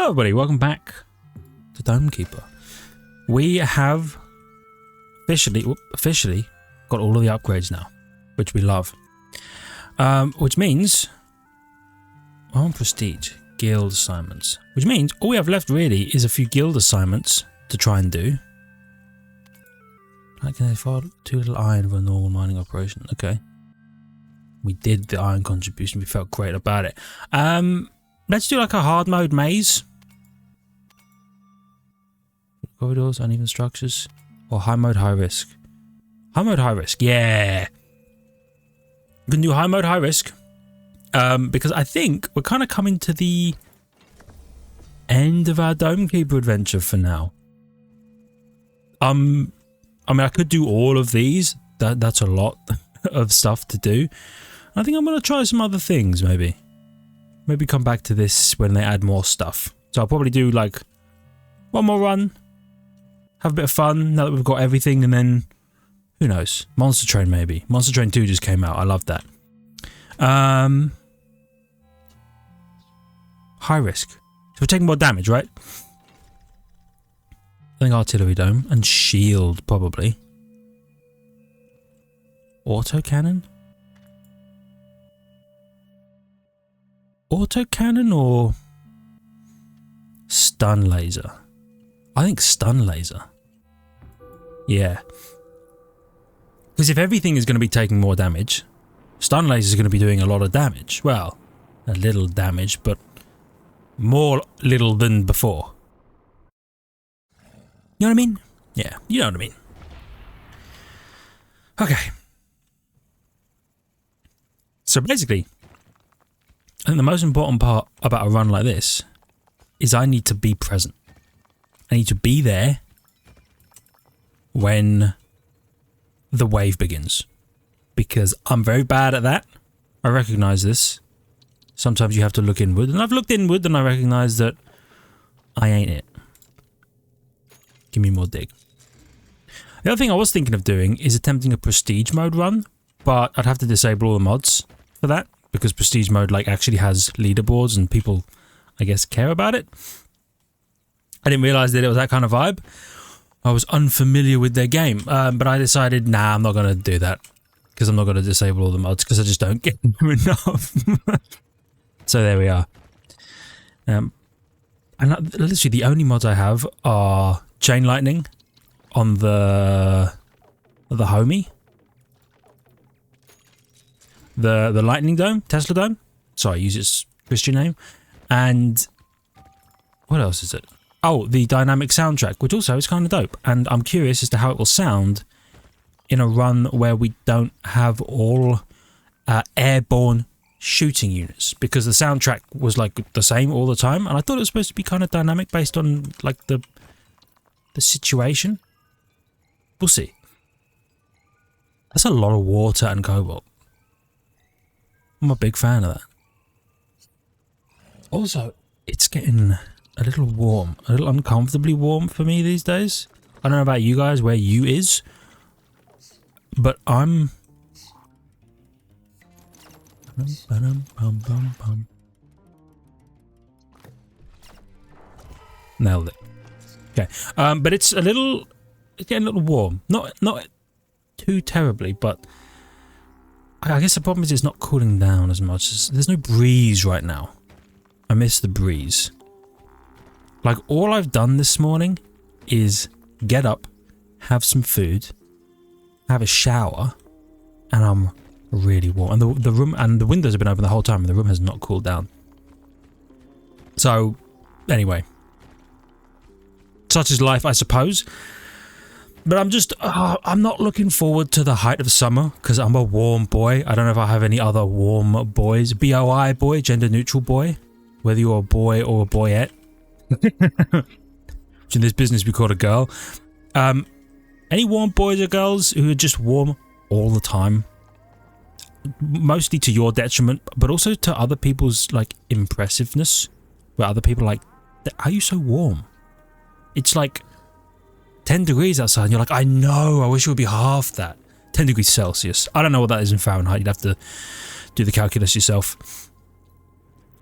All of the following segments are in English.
Hello everybody, welcome back to Dome Keeper. We have officially got all of the upgrades now, which we love. Which means, on prestige, guild assignments. Which means all we have left really is a few guild assignments to try and do. Like, can they afford 2 little iron for a normal mining operation? Okay. We did the iron contribution, we felt great about it. Let's do like a hard mode maze. Corridors, uneven structures. Or high mode high risk. High mode high risk, yeah. We can do high mode high risk. Because I think we're kind of coming to the end of our Dome Keeper adventure for now. I mean, I could do all of these. That's a lot of stuff to do. I think I'm going to try some other things, maybe. Maybe come back to this when they add more stuff. So I'll probably do like one more run, have a bit of fun now that we've got everything, and then who knows? Monster Train maybe. Monster Train 2 just came out. I love that. High risk. So we're taking more damage, right? I think artillery dome and shield probably. Auto cannon? Auto cannon or stun laser? I think stun laser. Yeah. Because if everything is going to be taking more damage, stun laser is going to be doing a lot of damage. Well, a little damage, but more little than before. You know what I mean? Yeah, you know what I mean. Okay. So basically, I think the most important part about a run like this is I need to be present. I need to be there when the wave begins. Because I'm very bad at that. I recognize this. Sometimes you have to look inward. And I've looked inward and I recognize that I ain't it. Give me more dig. The other thing I was thinking of doing is attempting a prestige mode run. But I'd have to disable all the mods for that. Because prestige mode like actually has leaderboards and people, I guess, care about it. I didn't realize that it was that kind of vibe. I was unfamiliar with their game, but I decided, nah, I'm not going to do that because I'm not going to disable all the mods because I just don't get them enough. So there we are. And literally the only mods I have are chain lightning on the homie. The lightning dome, Tesla dome. Sorry, use its Christian name. And what else is it? Oh, the dynamic soundtrack, which also is kind of dope. And I'm curious as to how it will sound in a run where we don't have all airborne shooting units. Because the soundtrack was like the same all the time. And I thought it was supposed to be kind of dynamic based on like the situation. We'll see. That's a lot of water and cobalt. I'm a big fan of that. Also, it's getting a little warm, a little uncomfortably warm for me these days. I don't know about you guys, where you is, but I'm... Nailed it. Okay, but it's getting a little warm. Not too terribly, but I guess the problem is it's not cooling down as much. There's no breeze right now. I miss the breeze. Like, all I've done this morning is get up, have some food, have a shower, and I'm really warm. And the room and the windows have been open the whole time, and the room has not cooled down. So, anyway. Such is life, I suppose. But I'm just, I'm not looking forward to the height of summer because I'm a warm boy. I don't know if I have any other warm boys. BOI boy, gender neutral boy. Whether you're a boy or a boyette. Which in this business we call a girl. Any warm boys or girls who are just warm all the time? Mostly to your detriment, but also to other people's like impressiveness. Where other people are like, how are you so warm? It's like 10 degrees outside and you're like, I know, I wish it would be half that. 10 degrees Celsius. I don't know what that is in Fahrenheit. You'd have to do the calculus yourself.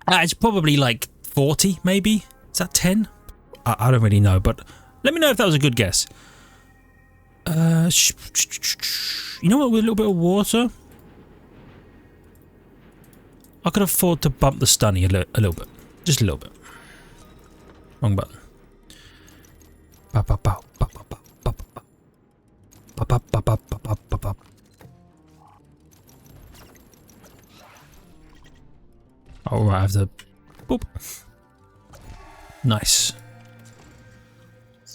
It's probably like 40 maybe Is that 10? I don't really know, but let me know if that was a good guess. You know what, with a little bit of water, I could afford to bump the stunny a little bit. Just a little bit. Wrong button. Alright, I have to... Boop. Nice.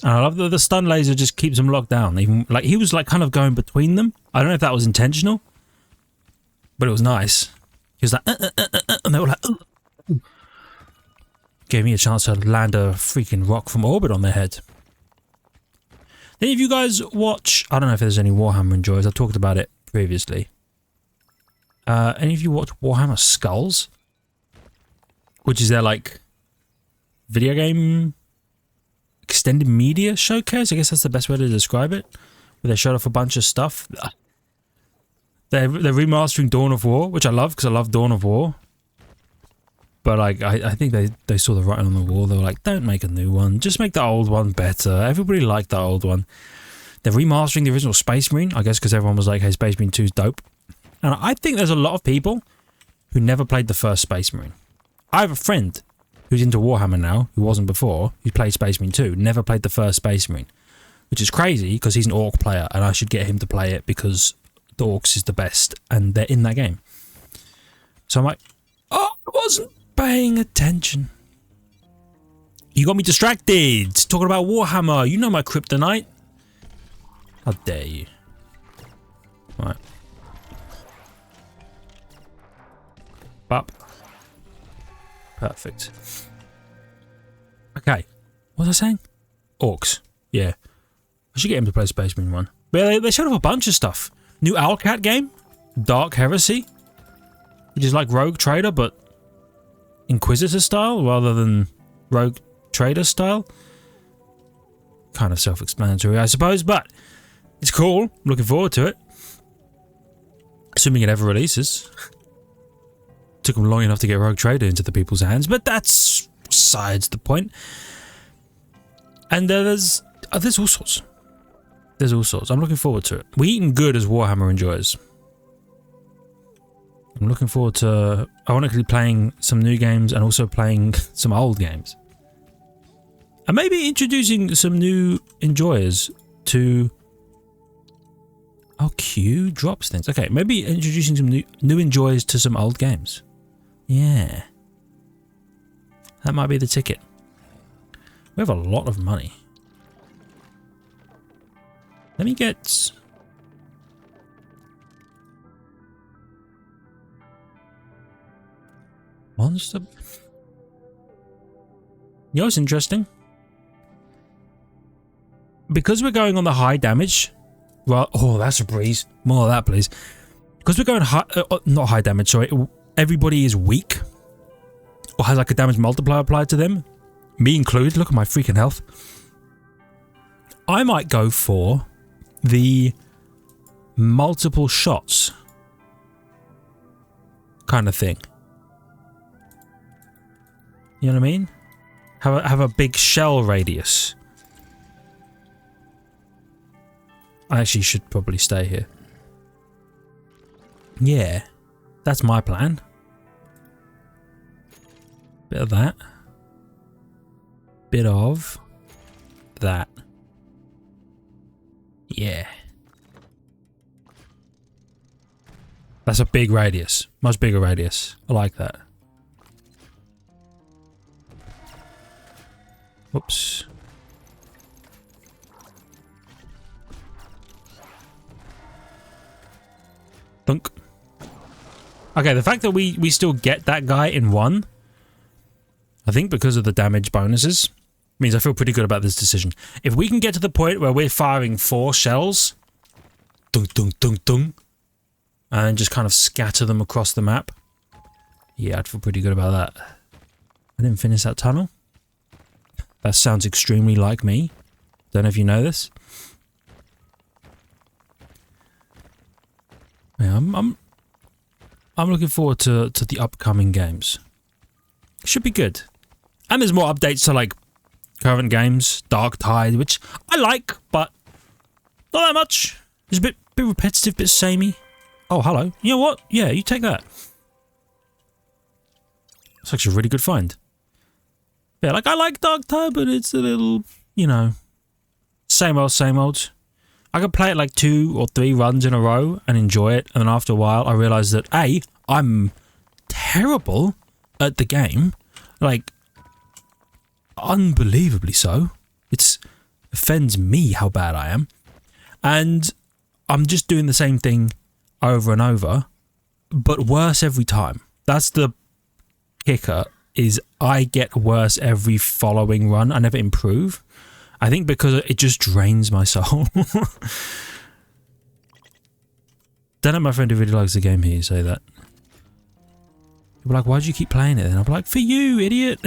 And I love that the stun laser just keeps them locked down. Even like he was like kind of going between them. I don't know if that was intentional, but it was nice. He was like, and they were like, gave me a chance to land a freaking rock from orbit on their head. Then if you guys watch, I don't know if there's any Warhammer enjoyers. I talked about it previously. Any of you watch Warhammer Skulls, which is their like video game extended media showcase? I guess that's the best way to describe it. Where they showed off a bunch of stuff. They're remastering Dawn of War, which I love because I love Dawn of War. But like, I think they saw the writing on the wall. They were like, don't make a new one. Just make the old one better. Everybody liked the old one. They're remastering the original Space Marine, I guess because everyone was like, hey, Space Marine 2's dope. And I think there's a lot of people who never played the first Space Marine. I have a friend who's into Warhammer now, who wasn't before, who played Space Marine 2, never played the first Space Marine. Which is crazy, because he's an Orc player, and I should get him to play it because the Orcs is the best, and they're in that game. So I'm like, oh, I wasn't paying attention. You got me distracted, talking about Warhammer. You know my kryptonite. How dare you. Right. Up. Perfect. Okay. What was I saying? Orcs. Yeah. I should get him to play Space Marine 1. But they showed off a bunch of stuff. New Owlcat game. Dark Heresy. Which is like Rogue Trader, but Inquisitor style rather than Rogue Trader style. Kind of self-explanatory, I suppose, but it's cool. I'm looking forward to it. Assuming it ever releases. Took them long enough to get Rogue Trader into the people's hands, but that's besides the point. And there's all sorts. There's all sorts. I'm looking forward to it. We're eating good as Warhammer enjoyers. I'm looking forward to, ironically, playing some new games and also playing some old games. And maybe introducing some new enjoyers to... Oh, Q drops things. Okay, maybe introducing some new enjoyers to some old games. Yeah. That might be the ticket. We have a lot of money. Let me get... Monster... You know what's interesting? Because we're going on the high damage... Well, oh, that's a breeze. More of that, please. Because we're going high... not high damage, sorry. Everybody is weak. Or has like a damage multiplier applied to them. Me included. Look at my freaking health. I might go for the multiple shots kind of thing. You know what I mean? Have a big shell radius. I actually should probably stay here. Yeah, that's my plan. Bit of that. Bit of that. Yeah. That's a big radius. Much bigger radius. I like that. Whoops. Dunk. Okay, the fact that we still get that guy in one, I think because of the damage bonuses, means I feel pretty good about this decision. If we can get to the point where we're firing 4 shells, dunk, dunk, dunk, dunk, and just kind of scatter them across the map, yeah, I'd feel pretty good about that. I didn't finish that tunnel. That sounds extremely like me. Don't know if you know this. Yeah, I'm looking forward to the upcoming games. Should be good. And there's more updates to like current games, Dark Tide, which I like, but not that much. It's a bit repetitive, bit samey. Oh, hello. You know what? Yeah, you take that. It's actually a really good find. Yeah, like I like Dark Tide, but it's a little, you know, same old, same old. I could play it like 2 or 3 runs in a row and enjoy it, and then after a while I realised that A, I'm terrible at the game, like unbelievably so. It offends me how bad I am, and I'm just doing the same thing over and over, but worse every time. That's the kicker, is I get worse every following run. I never improve. I think because it just drains my soul. Don't know my friend who really likes the game here, you say that. People are like, why do you keep playing it then? I'm like, for you, idiot.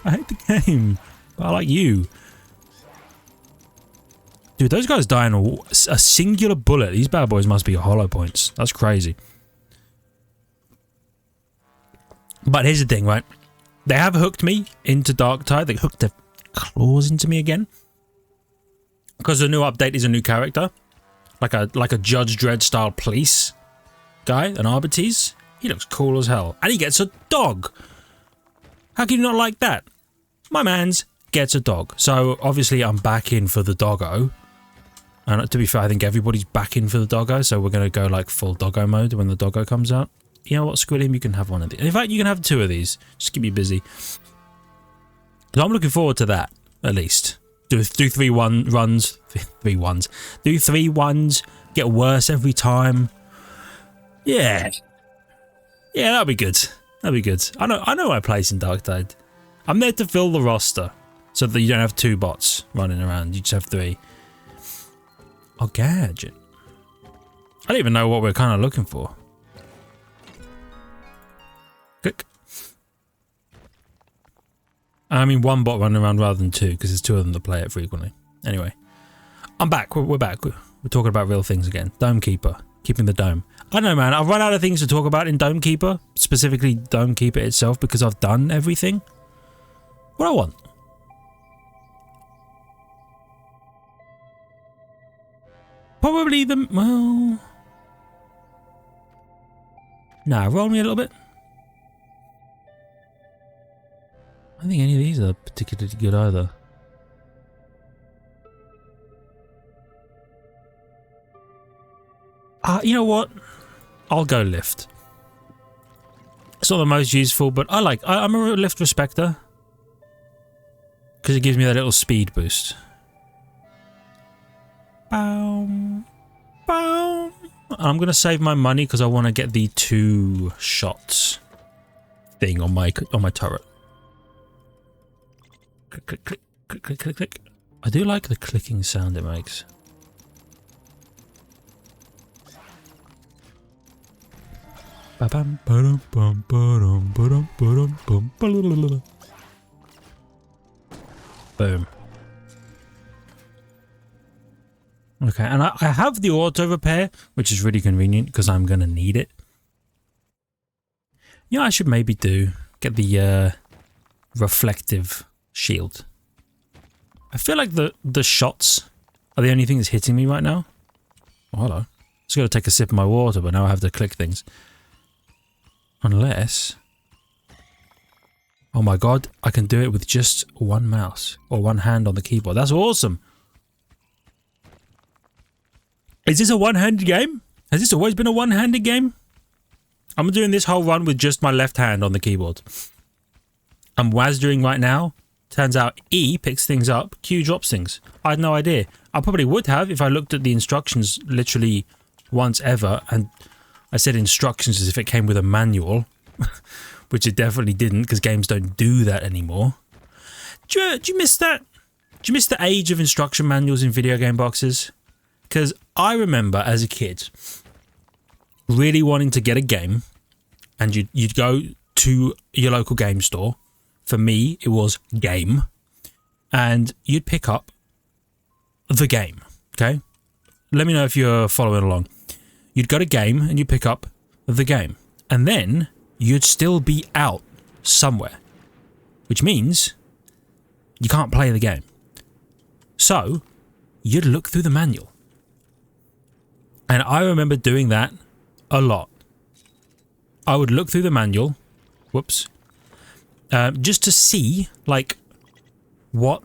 I hate the game, but I like you. Dude, those guys die in a singular bullet. These bad boys must be hollow points. That's crazy. But here's the thing, right? They have hooked me into Dark Tide. They hooked their claws into me again. Because the new update is a new character. Like a Judge Dredd style police guy, an Arbites. He looks cool as hell. And he gets a dog. How can you not like that? My man's gets a dog. So obviously I'm back in for the doggo. And to be fair, I think everybody's back in for the doggo. So we're going to go like full doggo mode when the doggo comes out. You know what, screw him, you can have one of these. In fact, you can have 2 of these. Just keep me busy. So I'm looking forward to that, at least. Do 3 runs. 3 ones. Do 3 ones. Get worse every time. Yeah. Yeah, that'll be good. That'll be good. I know my place in Dark Tide. I'm there to fill the roster. So that you don't have 2 bots running around. You just have 3. Oh, gadget. I don't even know what we're kind of looking for. Click. I mean 1 bot running around rather than 2, because there's 2 of them that play it frequently. Anyway, I'm back. We're back. We're talking about real things again. Dome Keeper. Keeping the dome. I don't know, man. I've run out of things to talk about in Dome Keeper. Specifically Dome Keeper itself, because I've done everything. What do I want? Probably the... well... nah, roll me a little bit. I don't think any of these are particularly good either. You know what? I'll go lift. It's not the most useful, but I'm a lift respecter. Because it gives me that little speed boost. Boom. Boom. I'm going to save my money because I want to get the 2 shots thing on my turret. Click, click, click, click, click, click, click. I do like the clicking sound it makes. Boom. Okay, and I have the auto repair, which is really convenient because I'm going to need it. You know, I should maybe get the reflective shield. I feel like the shots are the only thing that's hitting me right now. Oh, hello. Just got to take a sip of my water, but now I have to click things. Unless... oh my god, I can do it with just 1 mouse or 1 hand on the keyboard. That's awesome! Is this a one-handed game? Has this always been a one-handed game? I'm doing this whole run with just my left hand on the keyboard. I'm WASDing right now. Turns out E picks things up, Q drops things. I had no idea. I probably would have if I looked at the instructions literally once ever, and I said instructions as if it came with a manual, which it definitely didn't, because games don't do that anymore. Do you miss that? Do you miss the age of instruction manuals in video game boxes? Because I remember as a kid really wanting to get a game, and you'd go to your local game store. For me, it was Game, and you'd pick up the game, okay? Let me know if you're following along. You'd go to Game, and you'd pick up the game, and then you'd still be out somewhere. which means you can't play the game. So you'd look through the manual. And I remember doing that a lot. I would look through the manual, whoops, just to see, like, what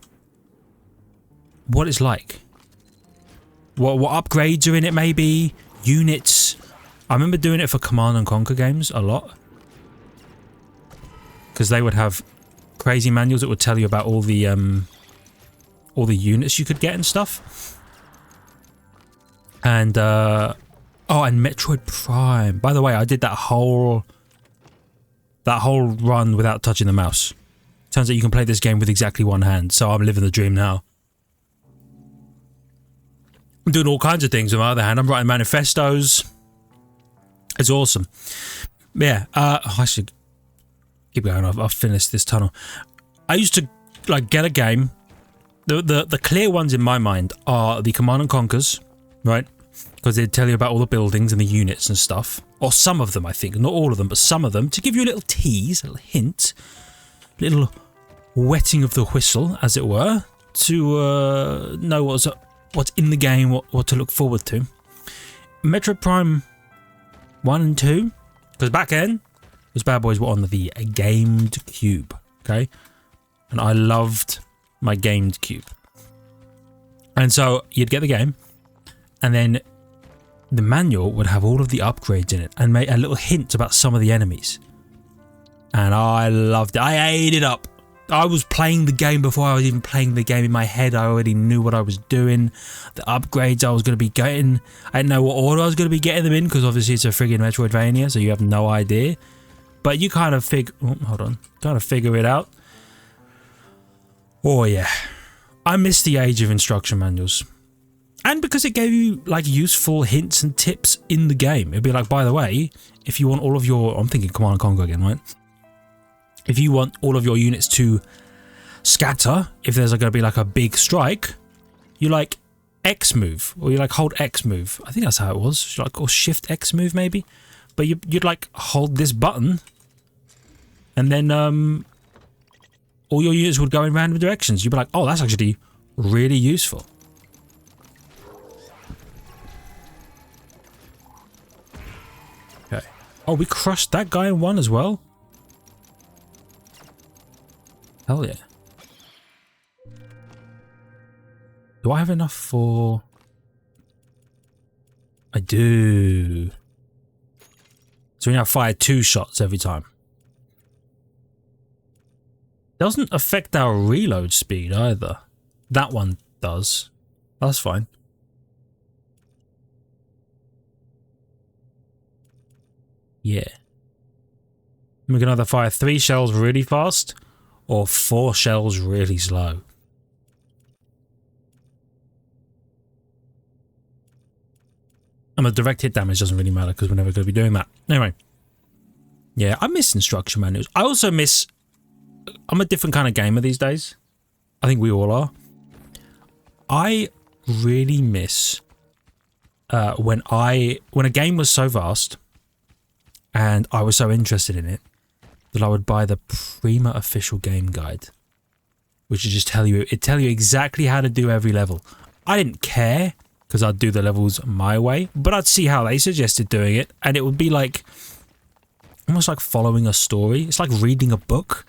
it's like. What upgrades are in it, maybe, units. I remember doing it for Command and Conquer games a lot. Because they would have crazy manuals that would tell you about all the units you could get and stuff. And, oh, and Metroid Prime. By the way, I did that whole run without touching the mouse. Turns out you can play this game with exactly one hand, so I'm living the dream now. I'm doing all kinds of things with my other hand. I'm writing manifestos. It's awesome. Yeah, I should keep going. I've finished this tunnel. I used to, like, get a game. The clear ones in my mind are the Command and Conquers, right? Because they'd tell you about all the buildings and the units and stuff. Or some of them, I think. Not all of them, but some of them. To give you a little tease, a little hint. A little wetting of the whistle, as it were. To know what's in the game, what to look forward to. Metroid Prime 1 and 2. Because back then, those bad boys were on the gamed cube. Okay? And I loved my gamed cube. And so, you'd get the game. And then the manual would have all of the upgrades in it and make a little hint about some of the enemies. And I loved it. I ate it up. I was playing the game before I was even playing the game in my head. I already knew what I was doing, the upgrades I was going to be getting. I didn't know what order I was going to be getting them in because obviously it's a friggin' Metroidvania, so you have no idea. But you kind of figure it out. Oh yeah. I miss the age of instruction manuals. And because it gave you, like, useful hints and tips in the game. It'd be like, by the way, if you want all of your... I'm thinking Command & Conquer again, right? If you want all of your units to scatter, if there's going to be, like, a big strike, you, like, X move. Or you, like, hold X move. I think that's how it was. Like, or Shift X move, maybe. But you'd, like, hold this button. And then, all your units would go in random directions. You'd be like, oh, that's actually really useful. Oh, we crushed that guy in one as well? Hell yeah. Do I have enough for... I do. So we now fire 2 shots every time. Doesn't affect our reload speed either. That one does. That's fine. Yeah. We can either fire 3 shells really fast or 4 shells really slow. And the direct hit damage doesn't really matter because we're never going to be doing that. Anyway. Yeah, I miss instruction manuals. I also miss... I'm a different kind of gamer these days. I think we all are. I really miss when a game was so vast and I was so interested in it that I would buy the Prima official game guide, which would just tell you exactly how to do every level. I didn't care because I'd do the levels my way, but I'd see how they suggested doing it, and it would be like almost like following a story. It's like reading a book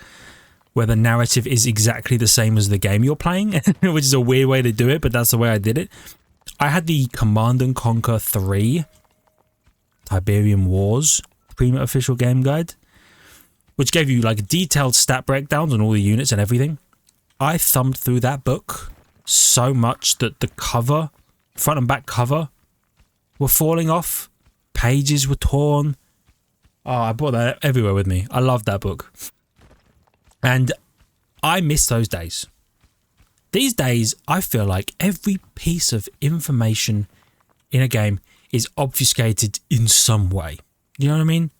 where the narrative is exactly the same as the game you're playing, which is a weird way to do it, but that's the way I did it. I had the Command & Conquer 3 Tiberium Wars Prima official game guide, which gave you like detailed stat breakdowns on all the units and everything. I thumbed through that book so much that the cover, front and back cover, were falling off. Pages were torn. Oh, I brought that everywhere with me. I loved that book. And I miss those days. These days, I feel like every piece of information in a game is obfuscated in some way. You know what I mean?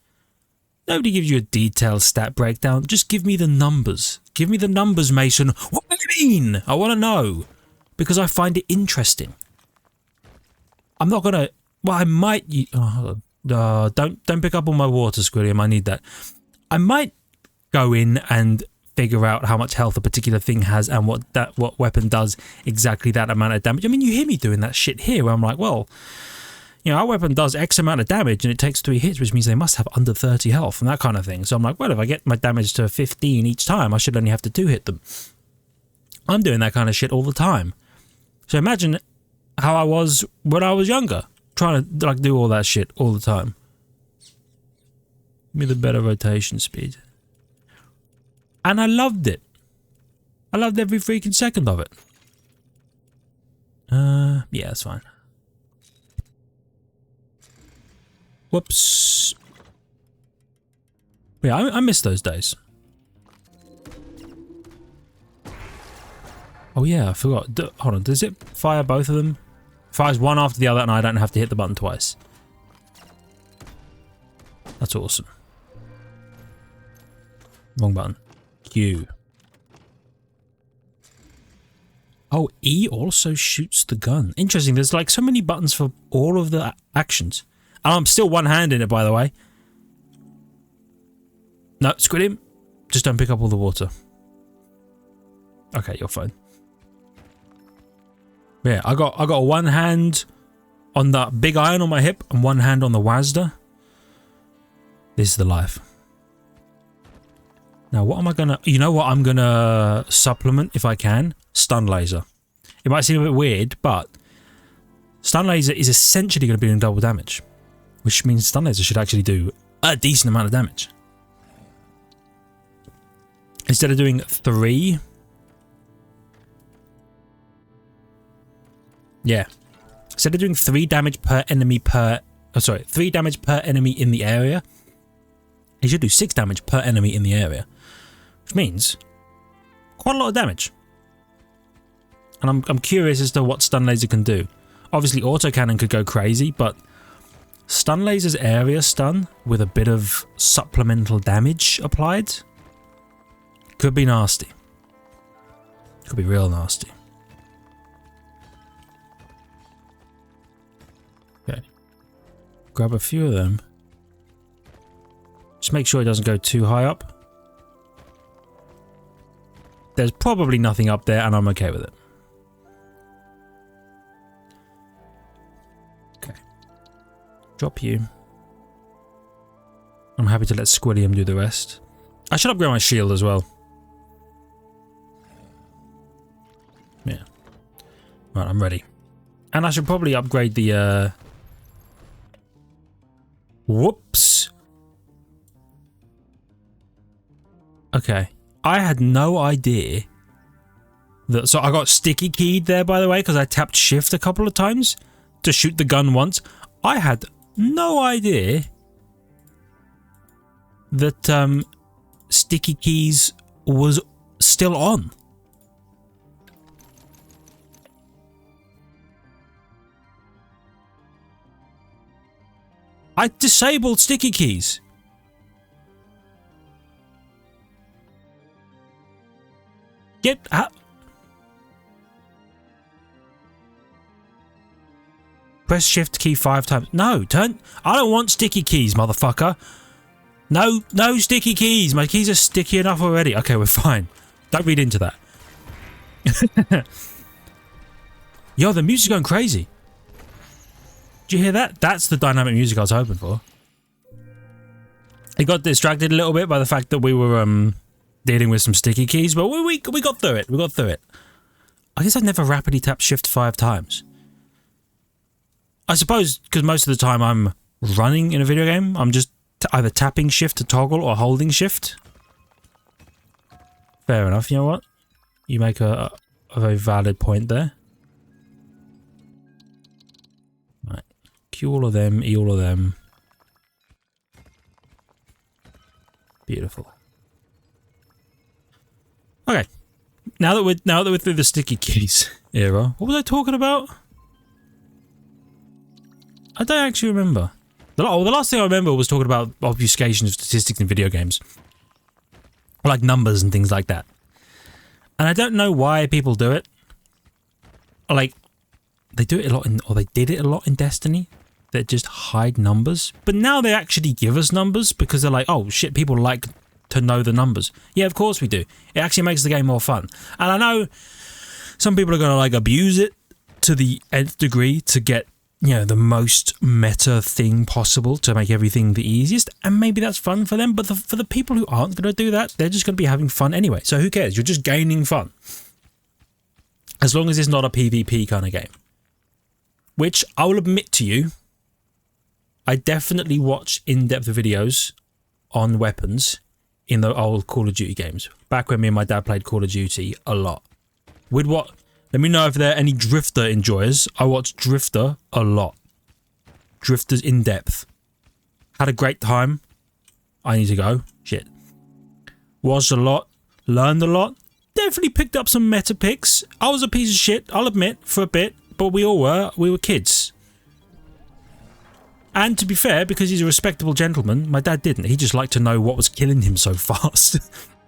Nobody gives you a detailed stat breakdown. Just give me the numbers. Give me the numbers, Mason. What do you mean? I want to know. Because I find it interesting. I'm not going to... Well, I might... don't pick up on my water, Squilliam. I need that. I might go in and figure out how much health a particular thing has and what weapon does exactly that amount of damage. I mean, you hear me doing that shit here where I'm like, well, you know, our weapon does X amount of damage and it takes 3 hits, which means they must have under 30 health and that kind of thing. So I'm like, well, if I get my damage to 15 each time, I should only have to 2-hit them. I'm doing that kind of shit all the time. So imagine how I was when I was younger, trying to like do all that shit all the time. Give me the better rotation speed. And I loved it. I loved every freaking second of it. Yeah, that's fine. Whoops. Yeah, I miss those days. Oh yeah, I forgot. Hold on, does it fire both of them? Fires one after the other and I don't have to hit the button twice. That's awesome. Wrong button. Q. Oh, E also shoots the gun. Interesting, there's like so many buttons for all of the actions. And I'm still one-handed it, by the way. No, squid him. Just don't pick up all the water. Okay, you're fine. Yeah, I got one hand on the big iron on my hip and one hand on the WASD. This is the life. Now, what am I gonna... You know what I'm gonna supplement, if I can? Stun laser. It might seem a bit weird, but... Stun laser is essentially going to be doing double damage. Which means stun laser should actually do a decent amount of damage. Instead of doing 3... Yeah. Instead of doing 3 damage per enemy per... Oh, sorry. 3 damage per enemy in the area. It should do 6 damage per enemy in the area. Which means quite a lot of damage. And I'm curious as to what stun laser can do. Obviously autocannon could go crazy, but stun laser's area stun with a bit of supplemental damage applied could be nasty. Could be real nasty. Okay. Grab a few of them. Just make sure it doesn't go too high up. There's probably nothing up there and I'm okay with it. Okay. Drop you. I'm happy to let Squilliam do the rest. I should upgrade my shield as well. Yeah. Right, I'm ready. And I should probably upgrade the Whoops. Okay. I had no idea that... So I got sticky keyed there, by the way, because I tapped shift a couple of times to shoot the gun once. I had no idea that sticky keys was still on. I disabled sticky keys. Get out. Press shift key 5 times. No, turn. I don't want sticky keys, motherfucker. No, no sticky keys. My keys are sticky enough already. Okay, we're fine. Don't read into that. Yo, the music's going crazy. Did you hear that? That's the dynamic music I was hoping for. It got distracted a little bit by the fact that we were dealing with some sticky keys, but we got through it. We got through it. I guess I've never rapidly tapped shift 5 times. I suppose because most of the time I'm running in a video game, I'm just either tapping shift to toggle or holding shift. Fair enough. You know what? You make a very valid point there. Right. Q all of them, E all of them. Beautiful. Okay. Now that we're through the sticky keys era, what was I talking about? I don't actually remember. The last thing I remember was talking about obfuscation of statistics in video games. Like numbers and things like that. And I don't know why people do it. Like, they do it a lot in, or they did it a lot in Destiny. They just hide numbers. But now they actually give us numbers because they're like, oh shit, people like to know the numbers. Yeah, of course we do. It actually makes the game more fun. And I know some people are going to like abuse it to the nth degree to get, you know, the most meta thing possible to make everything the easiest. And maybe that's fun for them. But for the people who aren't going to do that, they're just going to be having fun anyway. So who cares? You're just gaining fun. As long as it's not a PvP kind of game. Which I will admit to you, I definitely watch in-depth videos on weapons in the old Call of Duty games. Back when me and my dad played Call of Duty a lot. With what? Let me know if there are any Drifter enjoyers. I watched Drifter a lot. Drifter's in-depth. Had a great time. I need to go. Shit. Watched a lot. Learned a lot. Definitely picked up some meta picks. I was a piece of shit, I'll admit, for a bit. But we all were. We were kids. And to be fair, because he's a respectable gentleman, my dad didn't. He just liked to know what was killing him so fast.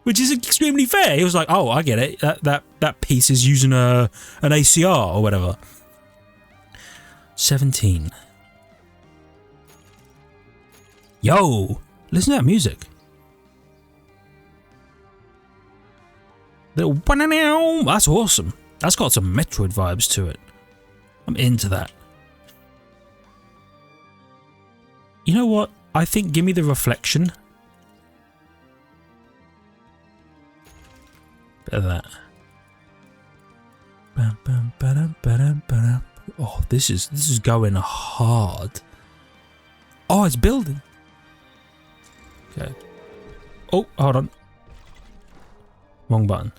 Which is extremely fair. He was like, oh, I get it. That piece is using an ACR or whatever. 17. Yo! Listen to that music. Little... That's awesome. That's got some Metroid vibes to it. I'm into that. You know what? I think give me the reflection. Bit of that. Oh, this is going hard. Oh, it's building. Okay. Oh, hold on. Wrong button.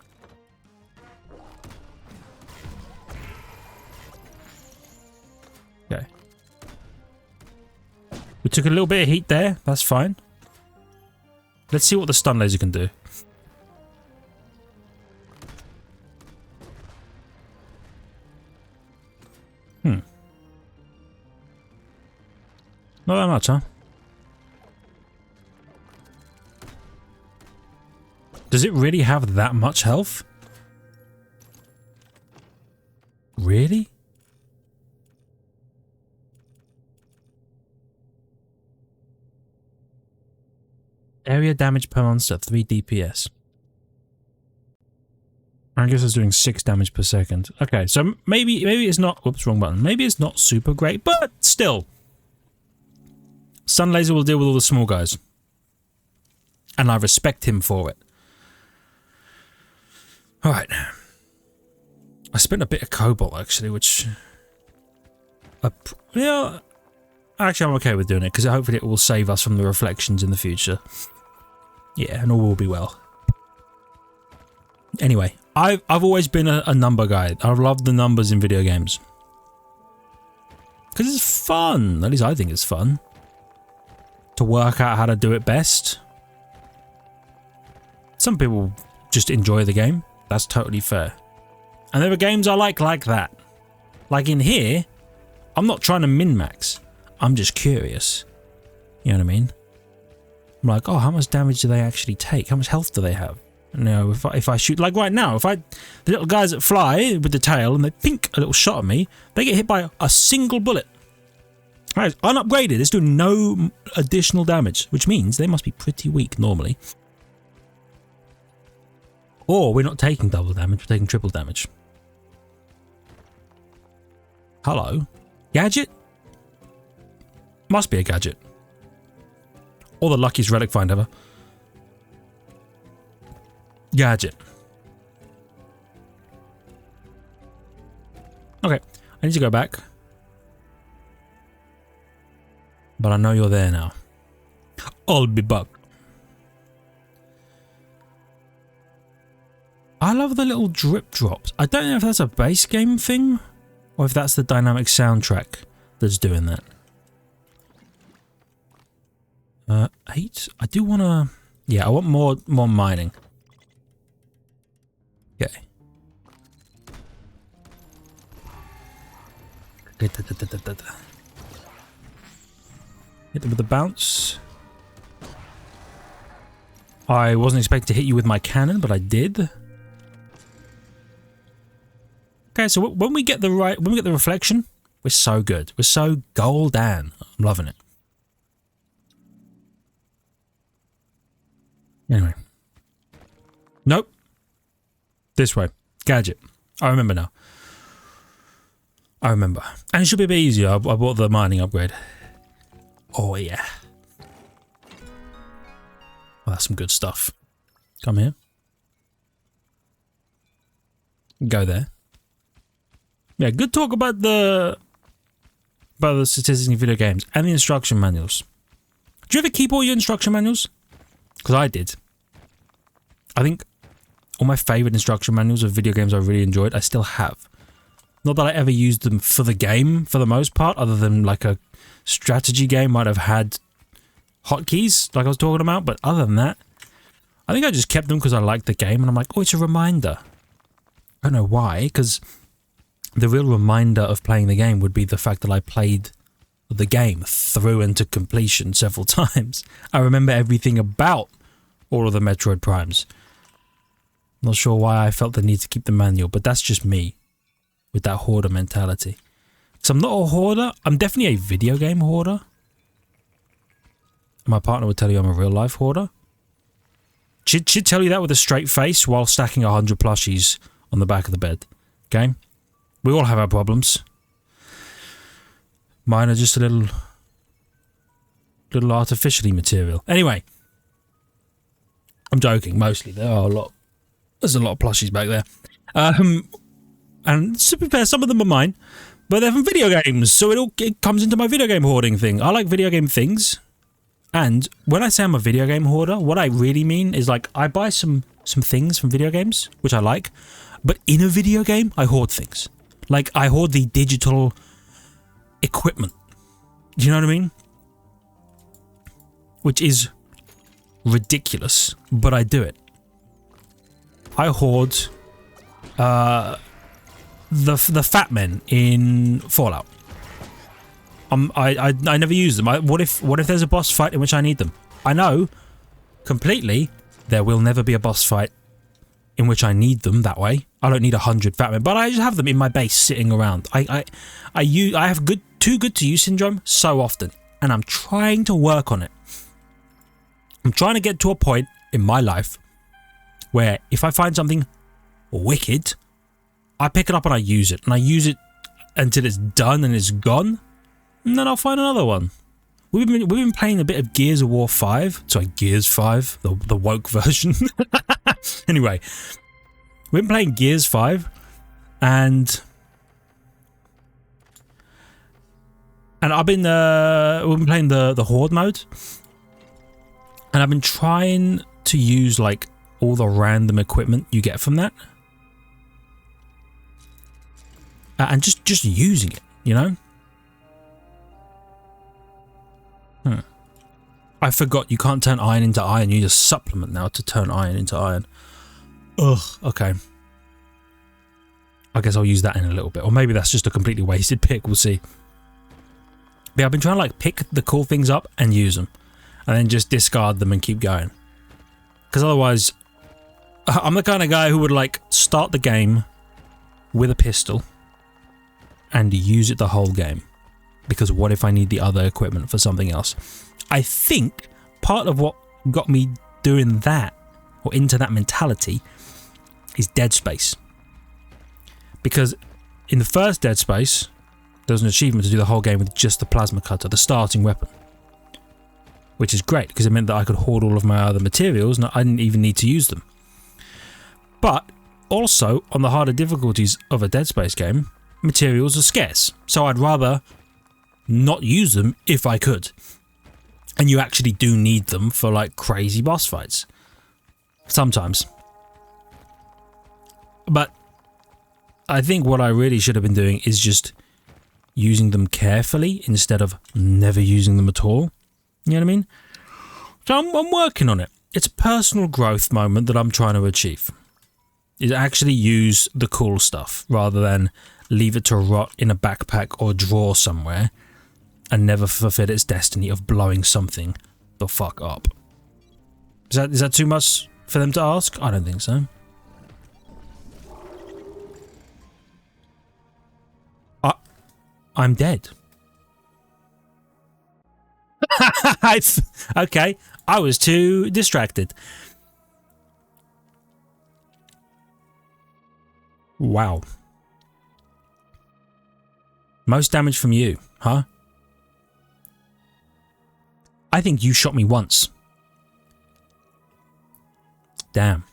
Okay. We took a little bit of heat there. That's fine. Let's see what the stun laser can do. Not that much, huh? Does it really have that much health? Really? Area damage per monster, 3 DPS. I guess it's doing 6 damage per second. Okay, so maybe it's not... Whoops, wrong button. Maybe it's not super great, but still. Sun Laser will deal with all the small guys. And I respect him for it. Alright. I spent a bit of cobalt, actually, which... yeah, actually, I'm okay with doing it, because hopefully it will save us from the reflections in the future. Yeah, and all will be well. Anyway, I've always been a number guy. I love the numbers in video games. Because it's fun. At least I think it's fun. To work out how to do it best. Some people just enjoy the game. That's totally fair. And there are games I like that. Like in here, I'm not trying to min-max. I'm just curious. You know what I mean? I'm like, oh, how much damage do they actually take? How much health do they have? You know, if I shoot, like right now, the little guys that fly with the tail and they pink a little shot at me, they get hit by a single bullet. Right, unupgraded, it's doing no additional damage, which means they must be pretty weak normally. Or we're not taking double damage, we're taking triple damage. Hello? Gadget? Must be a gadget. Or the luckiest relic find ever. Gadget. Okay, I need to go back. But I know you're there now. I'll be back. I love the little drip drops. I don't know if that's a base game thing or if that's the dynamic soundtrack that's doing that. 8. I do want to... Yeah, I want more mining. Okay. Hit them with the bounce. I wasn't expecting to hit you with my cannon, but I did. Okay, so when we get the reflection, we're so good. We're so golden. I'm loving it. Anyway. Nope. This way. Gadget. I remember now. I remember. And it should be a bit easier. I bought the mining upgrade. Oh, yeah. Oh, that's some good stuff. Come here. Go there. Yeah, good talk about the statistics in video games and the instruction manuals. Do you ever keep all your instruction manuals? Because I did. I think all my favourite instruction manuals of video games I really enjoyed, I still have. Not that I ever used them for the game, for the most part, other than like a strategy game might have had hotkeys, like I was talking about, but other than that, I think I just kept them because I liked the game, and I'm like, oh, it's a reminder. I don't know why, because the real reminder of playing the game would be the fact that I played the game through and to completion several times. I remember everything about all of the Metroid Primes. Not sure why I felt the need to keep the manual, but that's just me with that hoarder mentality. So I'm not a hoarder. I'm definitely a video game hoarder. My partner would tell you I'm a real life hoarder. She'd tell you that with a straight face while stacking 100 plushies on the back of the bed. Okay? We all have our problems. Mine are just a little artificially material. Anyway. I'm joking, mostly. There's a lot of plushies back there. And to be fair, some of them are mine. But they're from video games, so it comes into my video game hoarding thing. I like video game things. And when I say I'm a video game hoarder, what I really mean is like I buy some things from video games, which I like, but in a video game, I hoard things. Like I hoard the digital equipment. Do you know what I mean? Which is ridiculous, but I do it. I hoard the fat men in Fallout. I never use them. What if there's a boss fight in which I need them? I know completely there will never be a boss fight in which I need them that way. I don't need 100 fat men, but I just have them in my base sitting around. I have too good to use syndrome so often, and I'm trying to work on it. I'm trying to get to a point in my life where if I find something wicked, I pick it up and I use it. And I use it until it's done and it's gone. And then I'll find another one. We've been playing a bit of Gears of War 5. Sorry, Gears 5. The woke version. Anyway. We've been playing Gears 5. And we've been playing the Horde mode. And I've been trying to use like all the random equipment you get from that. And just using it, you know? I forgot you can't turn iron into iron. You need a supplement now to turn iron into iron. Ugh, okay. I guess I'll use that in a little bit. Or maybe that's just a completely wasted pick. We'll see. But I've been trying to like pick the cool things up and use them. And then just discard them and keep going. Because otherwise, I'm the kind of guy who would like start the game with a pistol and use it the whole game. Because what if I need the other equipment for something else? I think part of what got me doing that, or into that mentality, is Dead Space. Because in the first Dead Space, there was an achievement to do the whole game with just the plasma cutter, the starting weapon. Which is great, because it meant that I could hoard all of my other materials and I didn't even need to use them. But also, on the harder difficulties of a Dead Space game, materials are scarce. So I'd rather not use them if I could. And you actually do need them for like crazy boss fights. Sometimes. But I think what I really should have been doing is just using them carefully instead of never using them at all. You know what I mean? So I'm working on it. It's a personal growth moment that I'm trying to achieve. Is actually use the cool stuff rather than leave it to rot in a backpack or drawer somewhere and never fulfill its destiny of blowing something the fuck up. Is that too much for them to ask? I don't think so. I'm dead. Okay, I was too distracted. Wow. Most damage from you, huh? I think you shot me once. Damn.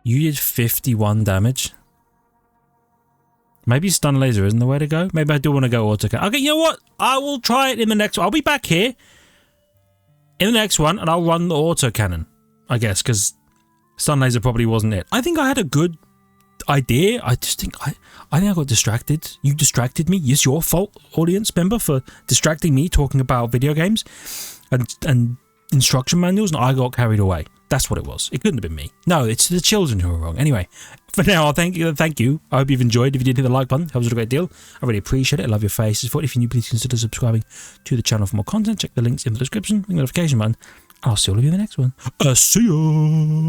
You did 51 damage. Maybe stun laser isn't the way to go. Maybe I do want to go auto cannon. Okay, you know what? I will try it in the next one. I'll be back here in the next one and I'll run the auto cannon, I guess, because stun laser probably wasn't it. I think I had a good idea. I just think I got distracted. You distracted me. It's your fault, audience member, for distracting me talking about video games and instruction manuals, and I got carried away. That's what it was. It couldn't have been me. No, it's the children who are wrong. Anyway, for now, I'll thank you. I hope you've enjoyed. If you did, hit the like button. Helps us a great deal. I really appreciate it. I love your faces. If you're new, please consider subscribing to the channel for more content. Check the links in the description, the notification button. I'll see all of you in the next one. See ya!